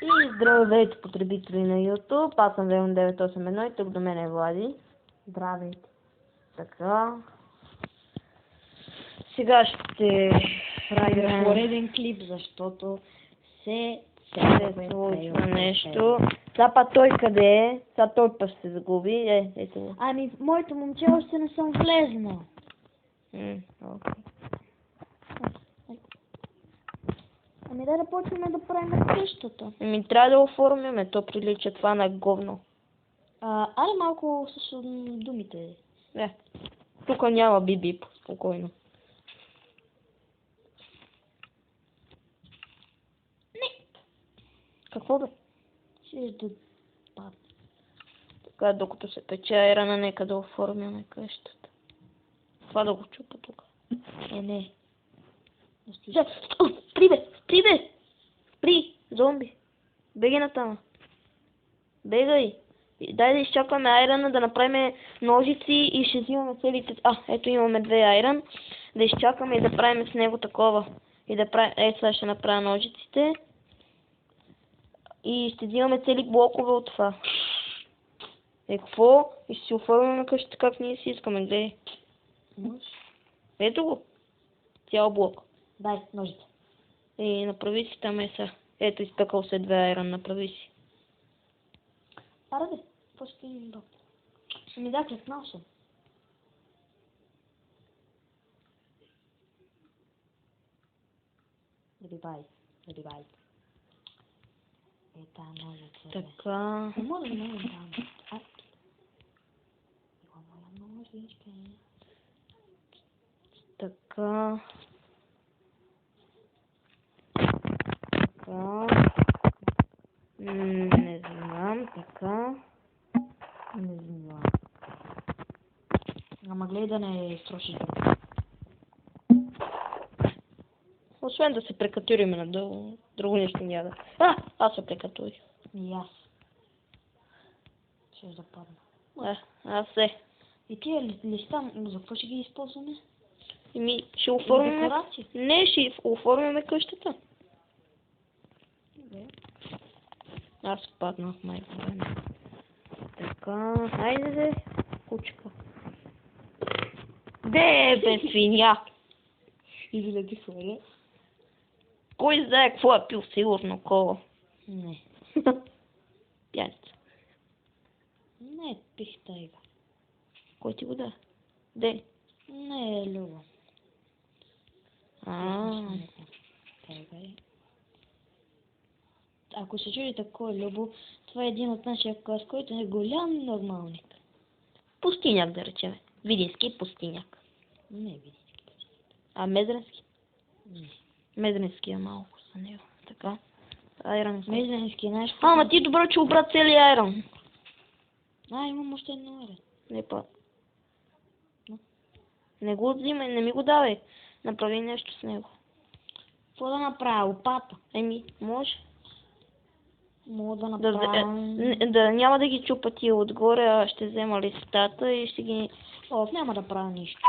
И здравейте, потребители на YouTube, аз съм Велон 981 и тук до мен е Влади. Здравейте. Така. Сега ще Правим пореден клип, защото се случва нещо. Сега па той къде е? Сега той па ще се загуби. Ето го. Ами, моето момче още не съм влезнал. Окей. Ами да почваме да правим къщата. Ами трябва да оформяме, то прилича това на говно. Аре малко с думите. Тук няма биби, спокойно. Не. Какво бе? Ще да падне. Така, докато се пече айрана, нека да оформяме къщата. Това да го чупа тук. Не. Спри бе! Спри бе! Спри! Зомби! Беги натама! Бегай! Дай да изчакаме айрана, да направим ножици и ще взимаме целите... Ето имаме 2 айран. Да изчакаме и да правим с него такова. И да правим... сега ще направя ножиците. И ще взимаме цели блокове от това. Какво? И ще си оформяме къщата как ние си искаме. Гледай. Ето го. Цял блок. Дай, ножица. И направи си там еса. Ето изпекал се 2 айран, направи си. Аре бе, просто им да. Ми да, клекнал съм. Забивай. Ета ножица. Така. Не мога да не дам. Моя ножичка. Така. Не знам, така. Не знам. Ама гледай да не строшиш. Освен да се прекатуриме надолу, друго нещо няма да... Аз се прекатурих. И аз. Ще западна. Аз се. И тия листа, за какво ще ги използваме? Ще оформяме... Декорации? Не, ще оформяме къщата. Аз паднах майко време. Така, хайде, кучка. Де бе, свиня? Излети хора. Кой знае какво е пил, сигурно кола. Не. Пяница. Не, пих тайга. Кой ти го да? Де? Не е Люба. Тайга е. Ако се чудите кой е Любо, това е един от нашия клас, който е голям нормалник. Пустиняк, да речем. Видински пустиняк. Не види. Медренски? Не. Медренски е малко за него. Така. Айрон. Мезенски е наш. Ама ти добре, че обра целия айрон. Имам още едно айрон. Не па. Не го взимай, не ми го давай. Направи нещо с него. Какво да направя? Лопата. Може. Мога да направя... Няма да ги чупа тия отгоре, а ще взема листата и ще ги... няма да правя нищо.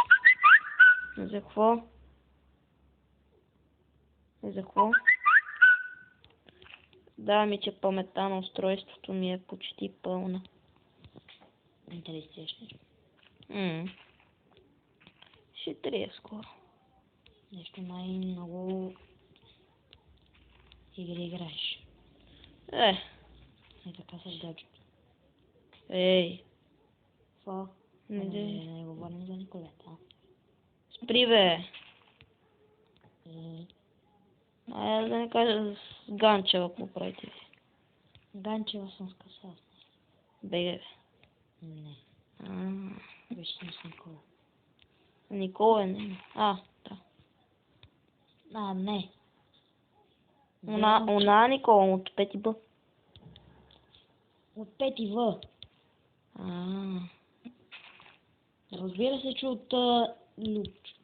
За какво? Да, ми че паметта на устройството ми е почти пълна. Интересно. Ще трябва скоро. Нещо най-много игри играеш. И така с гаджето. Какво? Не говорим за Николета. Спри бе. Да не кажа с Ганчева, какво правите ви? Ганчева съм скъсал. Беге. Не. Беше съм с Никола. Никола не. Да. Не. Она Никола от 5 Б. От 5 В. Разбира се, че от Любчо.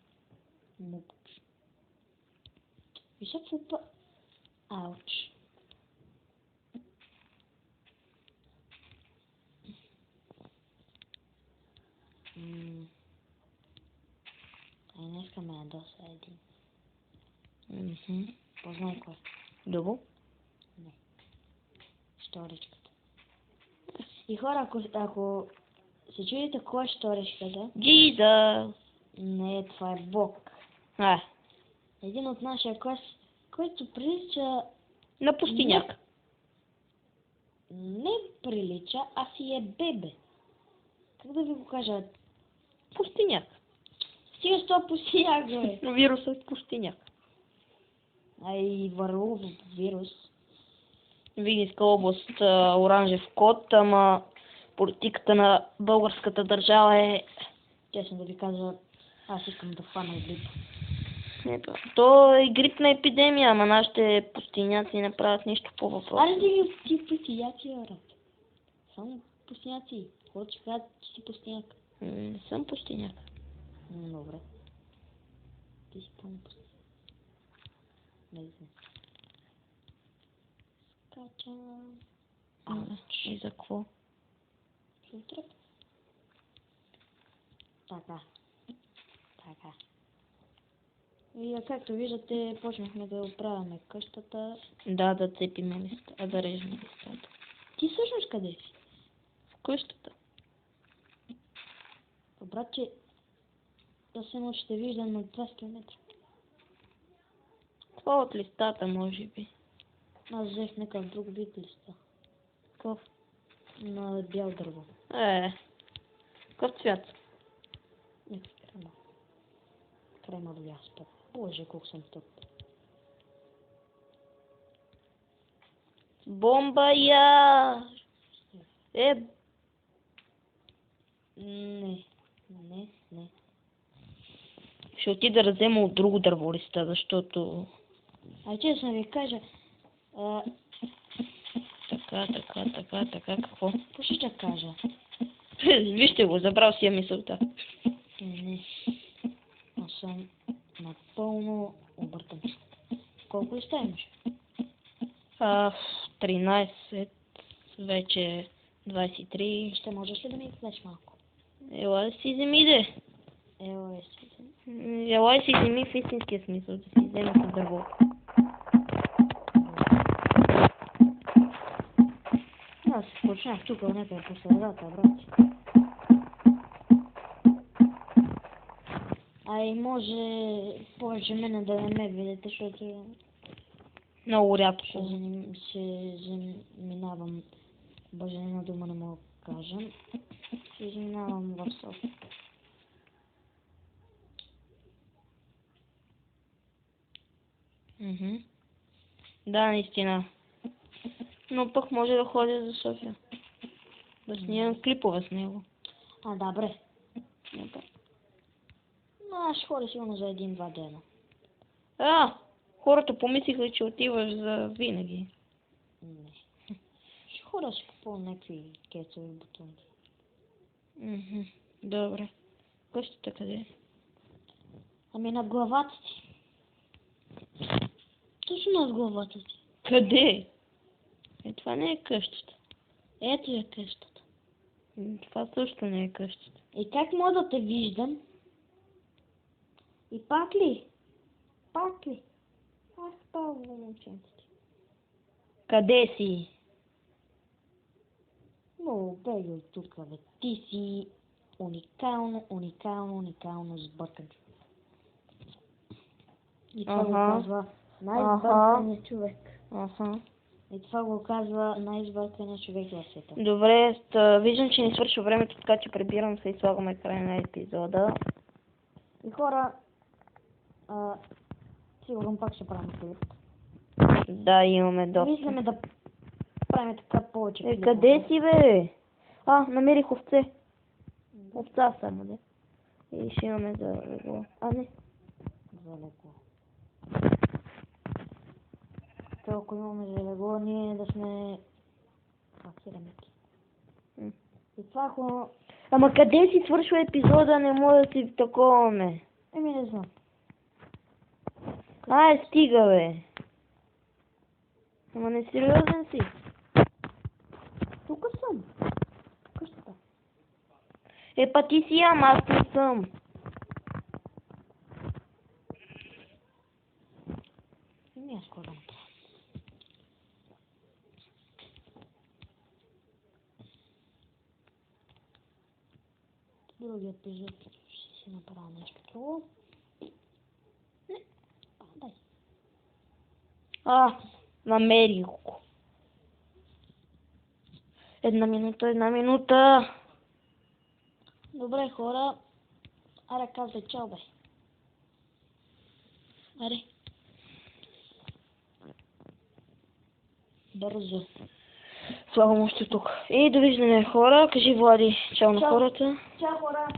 И сега какво Ауч. Днеска ме ядоса един. Мгм. Познай кой. Любо? Не. щоричката. И хора, ако се чудите кой е щоричката, Джизъс. не, това е Бог. Един от нашия клас, който прилича... На пустиняк. Не прилича, а си е бебе. Как да ви го кажа? Пустиняк. Стига с това пустиняк, бе. Вирусът пустиняк. И върлов вирус. Видинска област, оранжев код, ама политиката на българската държава е... Честно да ви кажа, аз искам да фана грип. То е грипна епидемия, ама нашите пустиняци не правят нищо по въпроса. Аре ти пустиняци, брат. Само пустиняци. Хората ще кажат, че си пустиняк. Не съм пустиняк. Добре. Ти си пълно пустиняк. Не знам. Скачам. И за какво? Сутре. Така. И както виждате, почнахме да оправяме къщата. Да цепиме листа, да режем листата. Ти всъщност къде си? В къщата. Братче, съвсем ще виждам на 200 метра. Това от листата, може би. Аз взех някакъв друг вид листа. Какъв? На бял дърво. Какъв цвят? Някакъв крема. Кремови аспект. Боже, колко съм тъп. Бомба я! Не. Ще отида да взема от друго дърво листа, защото... Честно ви кажа, Така, какво? какво ще кажа? Вижте го, забрал си я мисълта. Не. Аз съм напълно объркан. Колко листа имаш? 13, вече 23. Ще можеш ли да ми дадеш малко? Ела си вземи, де. Ела си вземи в истинския смисъл, да си вземи с дърво. Аз почнах тук някъде по средата, брат. Може повече мене да не ме видите, защото Много рядко. ще заминавам, боже, една дума не мога да кажа, ще заминавам в София. Да, наистина. Но пък може да ходя за София. Да снимам клипове с него. Добре. Но аз ще ходя сигурно за 1-2 дена. Хората помислиха, че отиваш за винаги. Не. Ще ходя си купувам някакви кецови бутонки. Добре. Къщата къде е? Над главата ти. Точно над главата ти. Къде? Това не е къщата. Ето е къщата. Това също не е къщата. И как мога да те виждам? И пак ли? Аз спавам момченцето. Къде си? Много беги от тук, бе. Ти си уникално сбъркан човек. И това го казва най-сбърканият човек. И това го казва най-сбърканият човек в света. Добре, виждам, че ни свърши времето, така че прибирам се и слагаме край на епизода. И хора, сигурно пак ще правим клип. Да, имаме доста. Мислиме да правим така повече клипа. Къде си, бе? Намерих овце. Овца само, да. И ще имаме за легло. Не. За легло. Ако имаме за легло, ние да сме... керамики. И това ако... Ама къде си свършва епизода, не мога да си таковаме. Не знам. Стига, бе. Ама не сериозен си. Тук съм. Къщата. Па ти си аз не съм. Аз скоро направя. другият пижет. Ще си направя нещо друго. Не, падай. Намерих го. Една минута. Добре, хора. Аре, казвай чао, бе. Аре. Бързо. Слагам още тук. И довиждане, хора. Кажи, Влади, чао на хората. Чао, хора.